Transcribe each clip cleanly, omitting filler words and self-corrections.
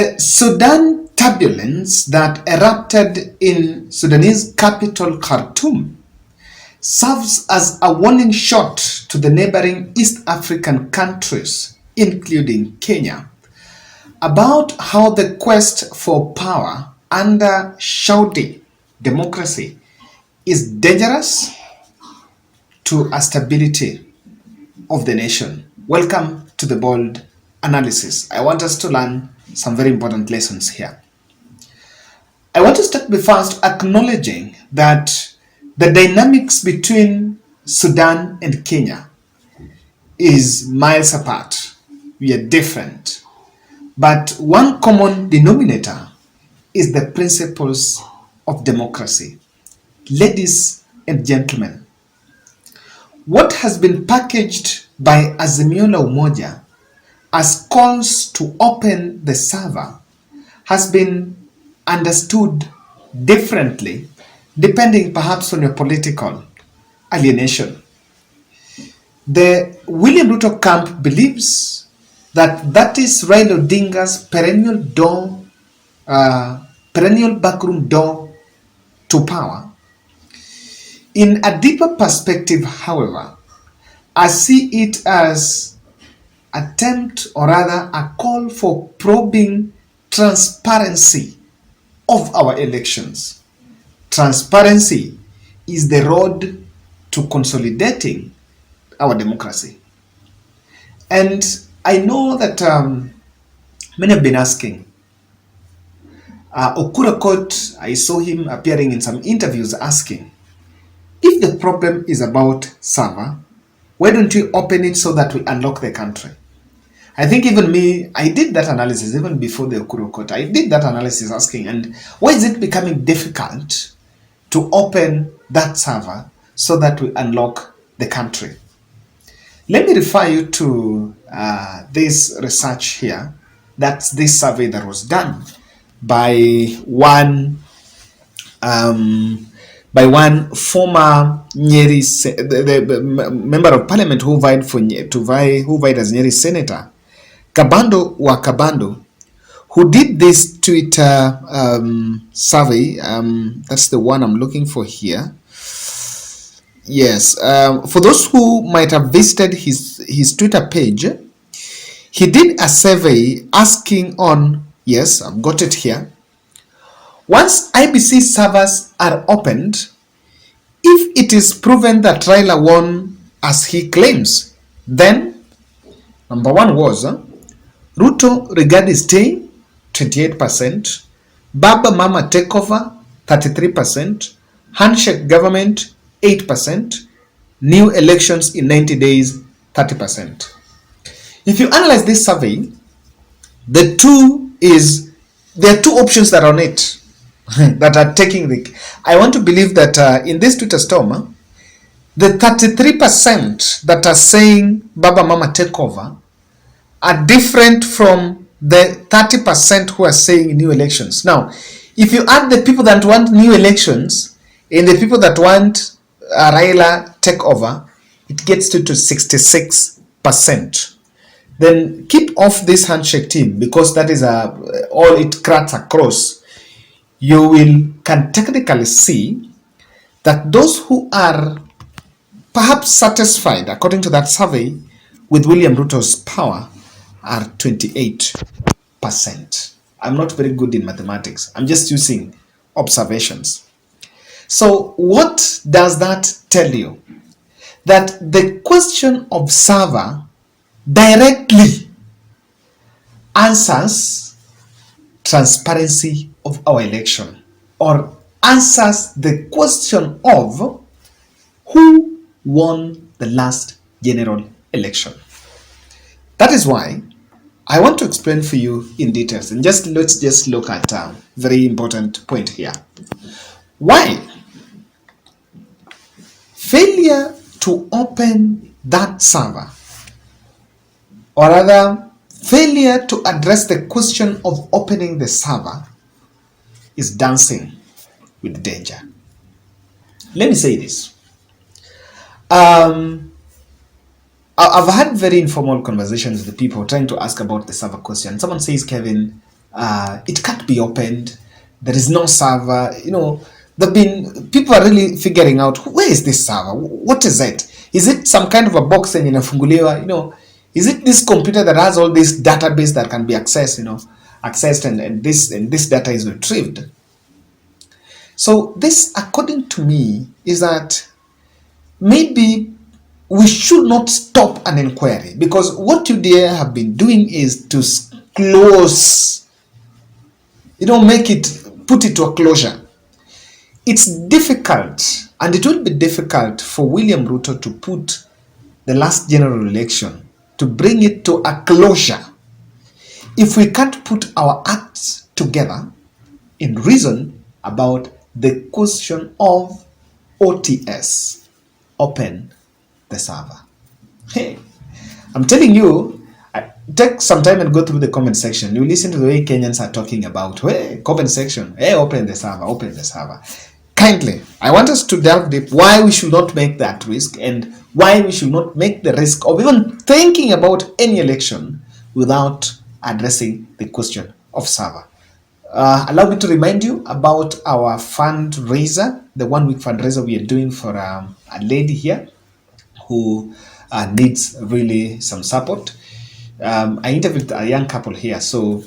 The Sudan turbulence that erupted in Sudanese capital Khartoum serves as a warning shot to the neighboring East African countries, including Kenya, about how the quest for power under Saudi democracy is dangerous to a stability of the nation. Welcome to the Bold Analysis. I want us to learn some very important lessons here. I want to start by first acknowledging that the dynamics between Sudan and Kenya is miles apart. We are different. But one common denominator is the principles of democracy. Ladies and gentlemen, what has been packaged by Azimio la Umoja as calls to open the server has been understood differently depending perhaps on your political alienation. The William Ruto camp believes that is Raila Odinga's perennial backroom door to power. In a deeper perspective, however, I see it as attempt or rather a call for probing transparency of our elections. Transparency is the road to consolidating our democracy. And I know that many have been asking, Oduor, I saw him appearing in some interviews asking, if the problem is about server, why don't we open it so that we unlock the country? I think even me, I did that analysis even before the Oduor. I did that analysis asking, and why is it becoming difficult to open that server so that we unlock the country? Let me refer you to this research here. That's this survey that was done by one former Nyeri, the member of parliament who vied as Nyeri senator, Kabando wa Kabando, who did this Twitter survey. That's the one I'm looking for here. Yes, for those who might have visited his Twitter page, he did a survey asking on, yes, I've got it here. Once IBC servers are opened, if it is proven that Raila won as he claims, then number one was Ruto regarding staying, 28%, Baba Mama takeover, 33%, handshake government, 8%, new elections in 90 days, 30%. If you analyze this survey, there are two options that are on it that are taking the. I want to believe that in this Twitter storm, the 33% that are saying Baba Mama takeover are different from the 30% who are saying new elections. Now, if you add the people that want new elections and the people that want Raila takeover, it gets to 66%. Then keep off this handshake team, because that is all it cuts across. You can technically see that those who are perhaps satisfied, according to that survey, with William Ruto's power are 28%. I'm not very good in mathematics. I'm just using observations. So what does that tell you? That the question of server directly answers transparency of our election, or answers the question of who won the last general election. That is why I want to explain for you in details, and let's just look at a very important point here. Why failure to open that server, or rather failure to address the question of opening the server, is dancing with danger. Let me say this. I've had very informal conversations with people trying to ask about the server question. Someone says, Kevin, It can't be opened. There is no server. People are really figuring out, where is this server? What is it? Is it some kind of a box in inafunguliwa? Is it this computer that has all this database that can be accessed? Accessed and this data is retrieved. So this, according to me, is that maybe we should not stop an inquiry, because what UDA have been doing is to close, put it to a closure. It's difficult, and it will be difficult for William Ruto to put the last general election, to bring it to a closure, if we can't put our acts together in reason about the question of OTS, open the server. Hey, I'm telling you, take some time and go through the comment section. You listen to the way Kenyans are talking about, hey, comment section, hey, open the server, open the server. Kindly, I want us to delve deep why we should not make that risk, and why we should not make the risk of even thinking about any election without addressing the question of server. Allow me to remind you about our fundraiser, the 1 week fundraiser we are doing for a lady here who needs really some support. I interviewed a young couple here. So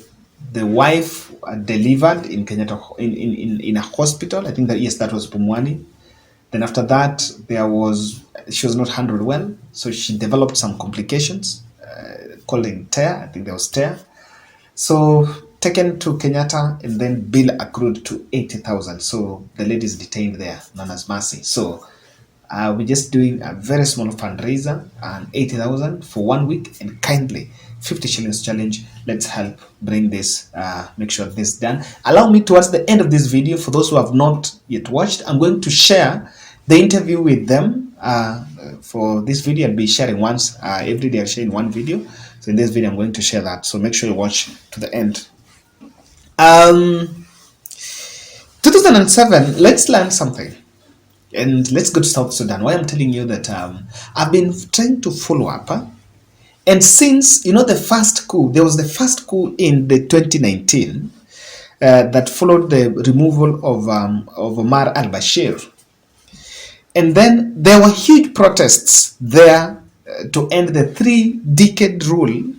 the wife delivered in Kenyatta in a hospital. I think that, yes, that was Pumwani. Then after that, she was not handled well, so she developed some complications, calling tear. I think there was tear. So taken to Kenyatta, and then bill accrued to 80,000. So the lady is detained there, known as Mercy. So we're just doing a very small fundraiser, and 80,000 for 1 week, and kindly 50 shillings challenge. Let's help bring this, make sure this is done. Allow me, towards the end of this video, for those who have not yet watched, I'm going to share the interview with them. For this video, I'll be sharing once every day. I'll share in one video. So in this video, I'm going to share that. So make sure you watch to the end. 2007, let's learn something. And let's go to South Sudan. Why I'm telling you that I've been trying to follow up. And since, the first coup, there was the first coup in the 2019 that followed the removal of Omar al-Bashir. And then there were huge protests there to end the 3-decade rule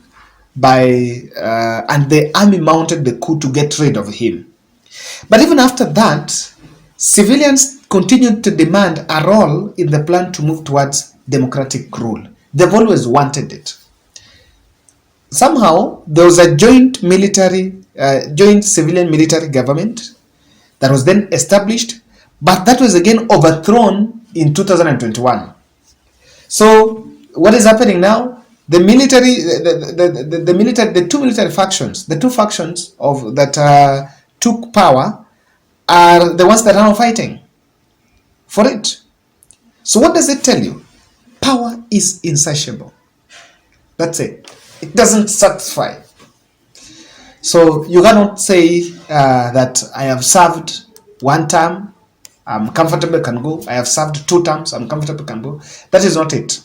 and the army mounted the coup to get rid of him. But even after that, civilians continued to demand a role in the plan to move towards democratic rule. They've always wanted it. Somehow, there was a joint civilian military government that was then established, but that was again overthrown in 2021. So what is happening now? The two military factions, the two factions that took power, are the ones that are now fighting for it. So what does it tell you? Power is insatiable. That's it. It doesn't satisfy. So you cannot say that I have served 1 term, I'm comfortable, can go. I have served 2 terms, I'm comfortable, can go. That is not it.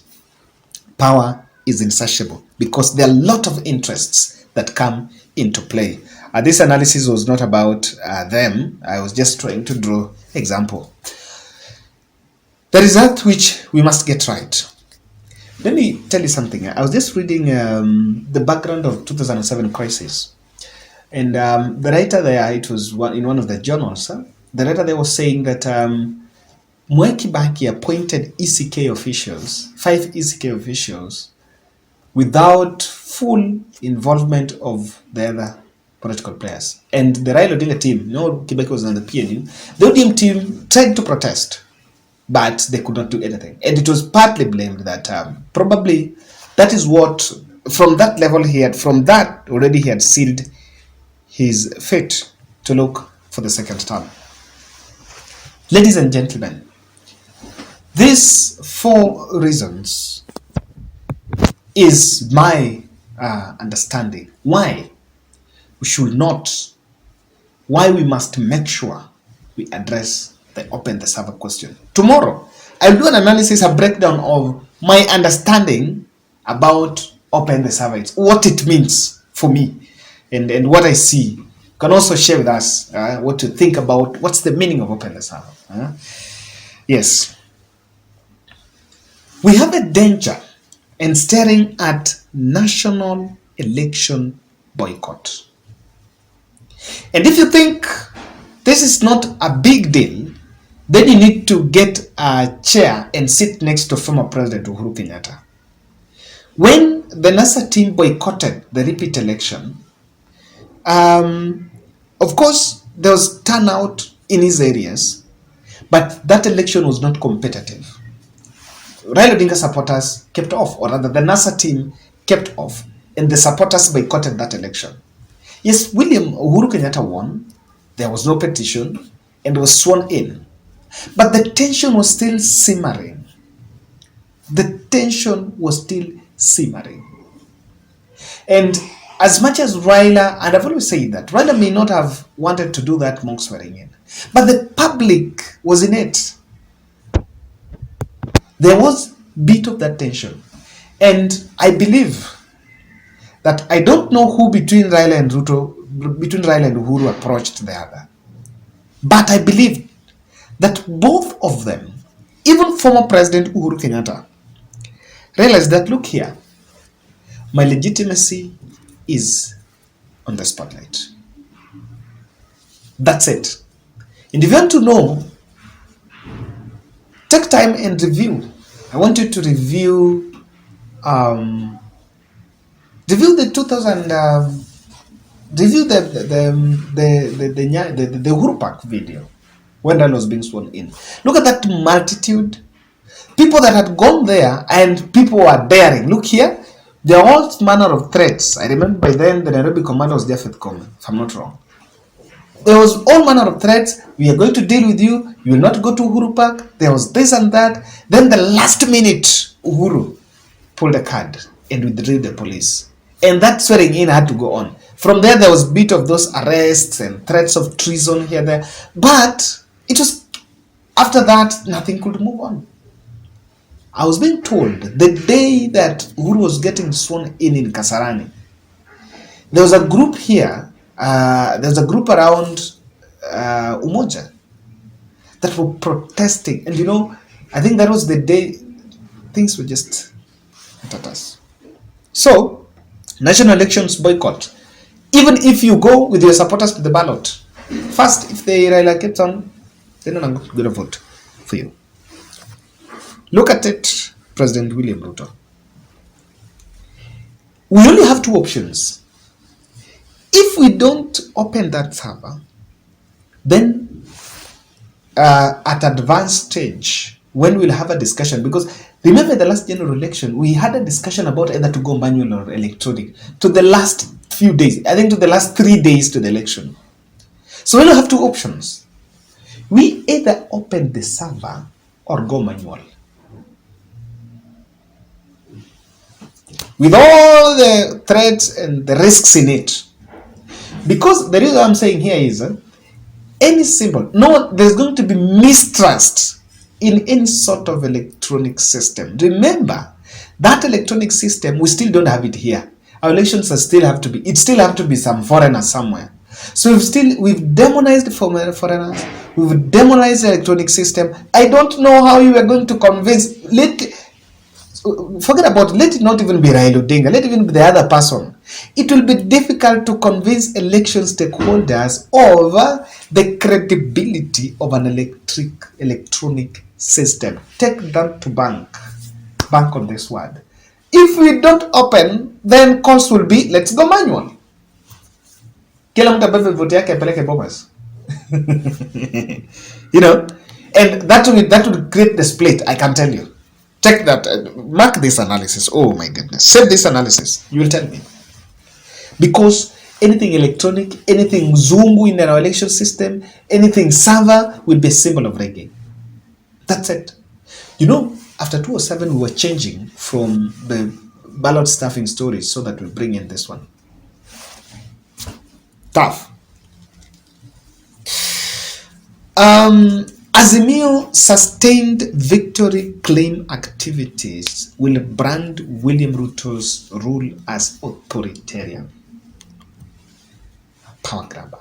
Power is insatiable because there are a lot of interests that come into play. This analysis was not about them. I was just trying to draw example. There is that which we must get right. Let me tell you something. I was just reading the background of 2007 crisis. And the writer there, it was in one of the journals, the writer there was saying that Mwai Kibaki appointed ECK officials, 5 ECK officials, without full involvement of the other political players. And the Raila Odinga team, Kibaki was on the PNU, the ODM team tried to protest, but they could not do anything. And it was partly blamed that probably that is what, from that level he had sealed his fate to look for the second term. Ladies and gentlemen, these 4 reasons is my understanding why we must make sure we address the open the server question. Tomorrow, I'll do an analysis, a breakdown of my understanding about open the server, what it means for me, and what I see can also share with us what you think about what's the meaning of open the server. Yes. We have a danger in staring at national election boycott. And if you think this is not a big deal, then you need to get a chair and sit next to former President Uhuru Kenyatta. When the NASA team boycotted the repeat election, of course, there was turnout in his areas, but that election was not competitive. Raila Odinga supporters kept off, or rather the NASA team kept off, and the supporters boycotted that election. Yes, Uhuru Kenyatta won, there was no petition, and was sworn in. But the tension was still simmering. The tension was still simmering. And as much as Raila, and I've always said that, Raila may not have wanted to do that mock swearing in, but the public was in it. There was a bit of that tension. And I believe that I don't know who between Raila and Uhuru approached the other. But I believe that both of them, even former President Uhuru Kenyatta, realized that, look here, my legitimacy is on the spotlight. That's it. And if you want to know, take time and review. I want you to review the 2000 review the Uhuru Park video when Raila was being sworn in. Look at that multitude, people that had gone there, and people were daring. Look here, there are all manner of threats. I remember by then the Nairobi commander was Japhet Koome, if I'm not wrong. There was all manner of threats. We are going to deal with you. You will not go to Uhuru Park. There was this and that. Then the last minute, Uhuru pulled a card and withdrew the police. And that swearing in had to go on. From there was a bit of those arrests and threats of treason here, there. But it was, after that, nothing could move on. I was being told the day that Uhuru was getting sworn in Kasarani, there was a group here, there was a group around Umoja that were protesting. And I think that was the day things were just at us. So, national elections boycott. Even if you go with your supporters to the ballot, first, if they Raila kept on, they're not going to vote for you. Look at it, President William Ruto. We only have two options. If we don't open that server, then at advanced stage, when we'll have a discussion, because remember the last general election, we had a discussion about either to go manual or electronic to the last few days, I think to the last 3 days to the election. So we'll have two options. We either open the server or go manual. With all the threats and the risks in it. Because the reason I'm saying here is any symbol, there's going to be mistrust in any sort of electronic system. Remember, that electronic system, we still don't have it here. Our elections still have to be some foreigner somewhere. So we've demonized foreigners, we've demonized the electronic system. I don't know how you are going to convince, forget about, let it not even be Raila Odinga, let it even be the other person. It will be difficult to convince election stakeholders of the credibility of an electronic system. Take that to bank on this word. If we don't open, then cost will be, let's go manual. Kila mtu abebe vote yake apeleke bombas. And that will create the split, I can tell you. Take that, mark this analysis. Oh my goodness. Save this analysis. You will tell me. Because anything electronic, anything Zungu in our election system, anything server will be a symbol of reggae. That's it. After 2007, we were changing from the ballot stuffing stories so that we bring in this one. Tough. Azimio sustained victory claim activities will brand William Ruto's rule as authoritarian. Power grabber.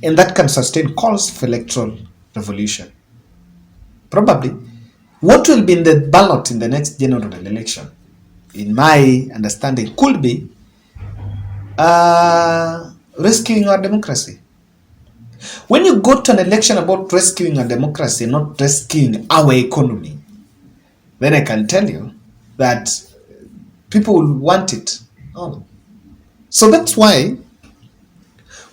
and that can sustain calls for electoral revolution. Probably, what will be in the ballot in the next general election, in my understanding, could be rescuing our democracy. When you go to an election about rescuing our democracy, not rescuing our economy, then I can tell you that people will want it. Oh. So that's why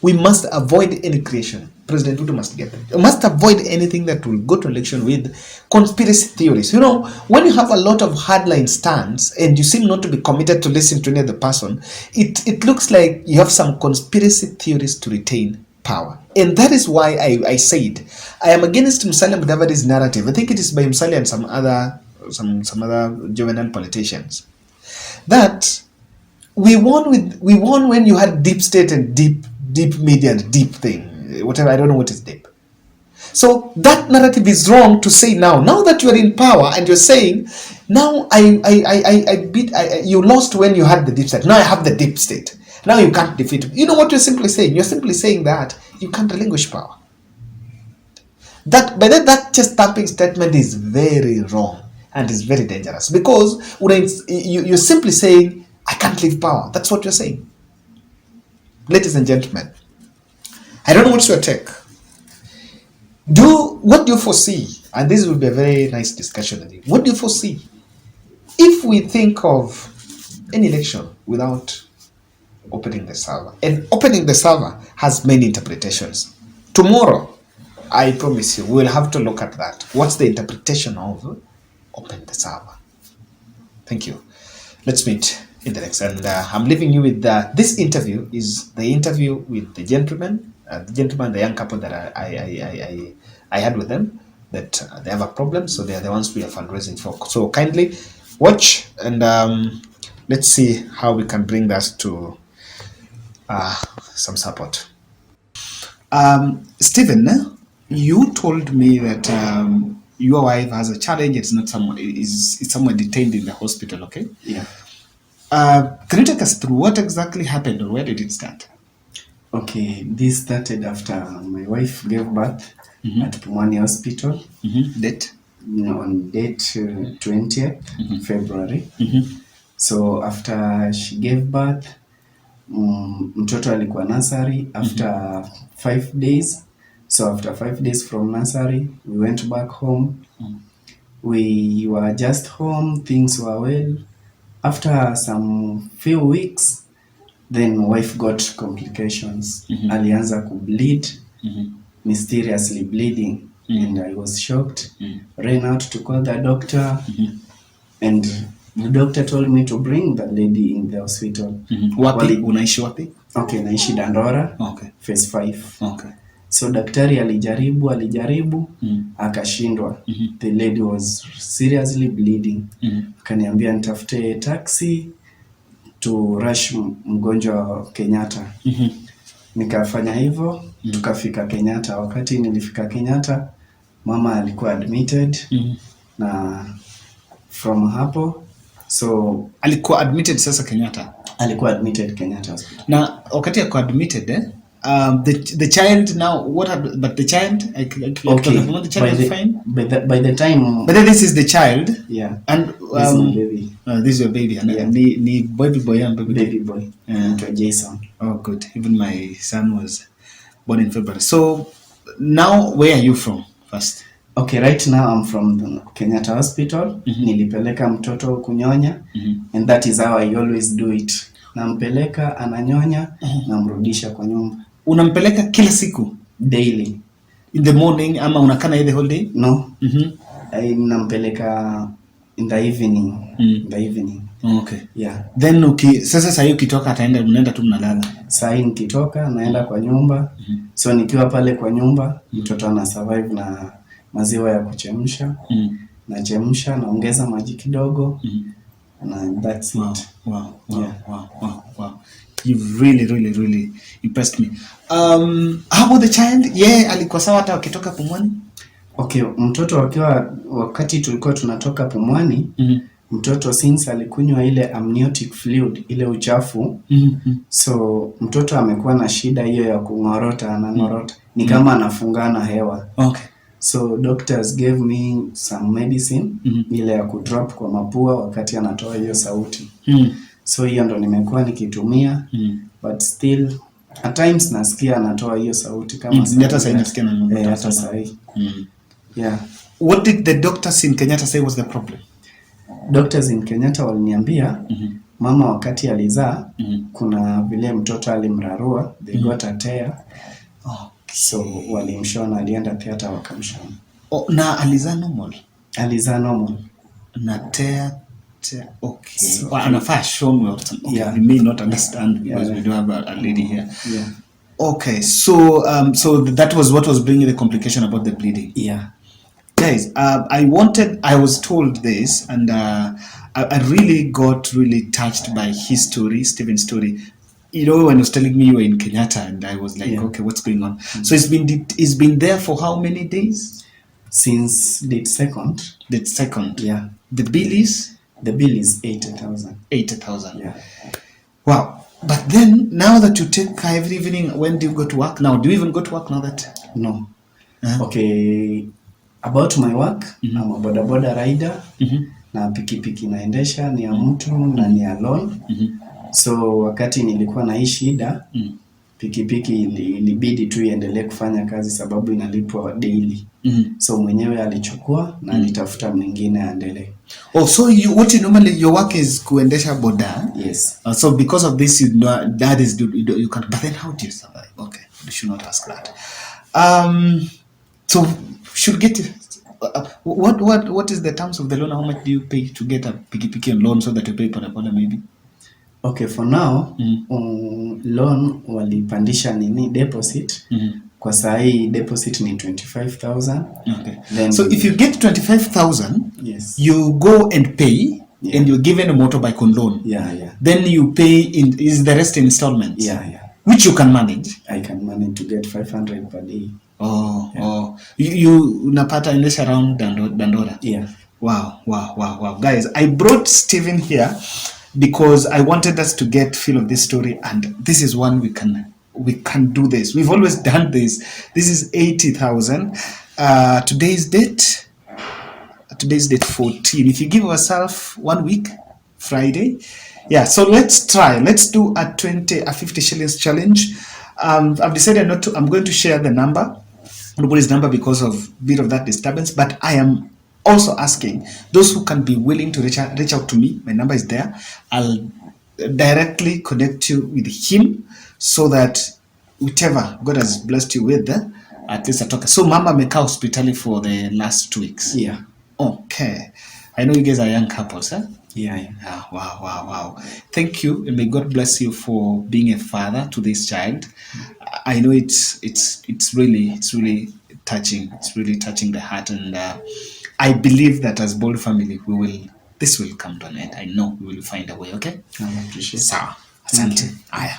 we must avoid any creation. President Ruto must get them. You must avoid anything that will go to election with conspiracy theories. You know, when you have a lot of hardline stands and you seem not to be committed to listen to any other person, it looks like you have some conspiracy theories to retain power. And that is why I said I am against Musalia Mudavadi's narrative. I think it is by Musalia and some other juvenile politicians that we won when you had deep state and deep media and deep thing, whatever. I don't know what is deep. So that narrative is wrong to say now that you are in power and you're saying now you lost when you had the deep state. Now I have the deep state. Now you can't defeat me. You know what you're simply saying? You're simply saying that you can't relinquish power. That just tapping statement is very wrong and is very dangerous, because you're simply saying I can't leave power. That's what you're saying. Ladies and gentlemen, I don't know what's your take. What do you foresee? And this will be a very nice discussion with you. What do you foresee if we think of an election without opening the server? And opening the server has many interpretations. Tomorrow, I promise you, we'll have to look at that. What's the interpretation of open the server? Thank you. Let's meet in the next. And I'm leaving you with this interview is the interview with the gentleman, the young couple that I had with them, that they have a problem, so they are the ones we are fundraising for. So kindly watch and let's see how we can bring that to some support. Stephen, you told me that your wife has a challenge. It's not someone, it's someone detained in the hospital. Okay. Yeah. Can you take us through what exactly happened, or where did it start? Okay, this started after my wife gave birth at Pumwani Hospital. Date? On date 20th February. So after she gave birth, mtoto alikuwa nursery after 5 days. So after 5 days from nursery, we went back home. We were just home, things were well. After some few weeks, then wife got complications. Alianza kubleed, mysteriously bleeding, and I was shocked. Ran out to call the doctor, and the doctor told me to bring the lady in the hospital. Wapi? Unaishi wapi? Okay, naishi Dandora. Okay. Phase 5. Okay. So daktari alijaribu akashindwa. The lady was seriously bleeding. Akaniambia nitafute taxi to rush mgonjwa Kenyatta. Nikafanya hivyo, tukafika Kenyatta. Wakati nilifika Kenyatta, mama alikuwa admitted na from hapo, so alikuwa admitted sasa Kenyatta. Alikuwa admitted Kenyatta hospital. Na wakati alikuwa admitted the child now, what happened? But the child, okay. The child is fine. By the time. But then this is the child. Yeah. And this is my baby. This is your baby. And yeah. Ni baby boy and baby boy. To Jason. Oh, good. Even my son was born in February. So now, where are you from first? Okay, right now I'm from the Kenyatta Hospital. Nilipeleka mtoto kunyonya, and that is how I always do it. Nampeleka ananyonya, namrudisha kwa nyumba. Unampeleka kila siku? Daily. In the morning ama unakana the whole day? No. I nampeleka in the evening. In the evening. Okay. Yeah. Then sasa sasa ukitoka unaenda tu mnalala. Sasa nikitoka naenda kwa nyumba. So nikiwa pale kwa nyumba, mtoto ana survive na maziwa ya kuchemsha. Nachemsha, naongeza maji kidogo. And that's it. Wow. You've really impressed me. How about the child? Yeah, alikuwa sawa hata wakitoka Pumwani? Okay, mtoto wakati tulikuwa tunatoka Pumwani, mtoto since alikunywa ile amniotic fluid, ile uchafu, so mtoto amekuwa na shida hiyo ya kungorota, anangorota ni kama anafungana hewa. Okay. So doctors gave me some medicine ile ya kudrop kwa mapua wakati anatoa hiyo sauti. So hiyo ndo nimekuwa nikitumia, but still at times nasikia anatoa hiyo sauti kama hata sasa nasikia na hata sasa. Yeah. What did the doctors in Kenyatta say was the problem? Doctors in Kenyatta waliniambia mama wakati alizaa kuna vile mtoto alimrarua, they got a tear. So walimshona, alienda theater wakamshona. Na alizaa normal? Alizaa normal. Na tear. Okay. So, anafaa show me or something. Okay. Yeah. You may not understand because we don't have a lady here. Yeah. Okay. So that was what was bringing the complication about the bleeding. Yeah. Guys, I was told this, and I really got touched by his story, Stephen's story. You know, when he was telling me you were in Kenyatta, and I was like, okay, what's going on? So it's been there for how many days? Since date second. Date second. Yeah. The bill is 80,000. 80,000. Yeah. Wow. But then now that you take care every evening, when do you go to work now? Do you even go to work now that? No. Okay. About my work, I'm a boda rider. Na pikipiki naendesha ni ya mtu na ni ya loan. So wakati nilikuwa na hii shida, pikipiki ilibidi tu iendelee kufanya kazi sababu inalipwa daily. So mwenyewe alichukua na alitafuta mwingine aendelee. Oh, so what normally your work is kuendesha boda? Yes. So because of this, that is you can. But then how do you survive? Okay, you should not ask that. So should get. What is the terms of the loan? How much do you pay to get a pikipiki on loan so that you pay boda maybe? Okay, for now, loan walipandisha nini deposit. Kwa saa hii deposit ni 25,000. Okay. Then so if you get 25,000, yes, you go and pay, and you're given a motorbike on loan. Yeah. Then you pay is the rest installments. Yeah. Which you can manage. I can manage to get 500 per day. You unapata endesha around Dandora. Yeah. Wow. Guys, I brought Stephen here because I wanted us to get feel of this story, and this is one we can do this. We've always done this. This is 80,000. Today's date 14. If you give yourself 1 week, Friday. Yeah, so let's try. Let's do a 50 shillings challenge. I've decided not to. I'm going to share the number, nobody's number, because of a bit of that disturbance, but I am also asking those who can be willing to reach out to me. My number is there. I'll directly connect you with him so that whichever God has blessed you with, at least I talk. So Mama amekaa hospitali for the last 2 weeks. Yeah. Okay. I know you guys are young couples, huh? Yeah. Wow. Thank you, and may God bless you for being a father to this child. I know it's really touching. It's really touching the heart, and I believe that as Bold family, this will come to an end. I know we will find a way. Okay. I appreciate it. Sawa. Asante. Aya.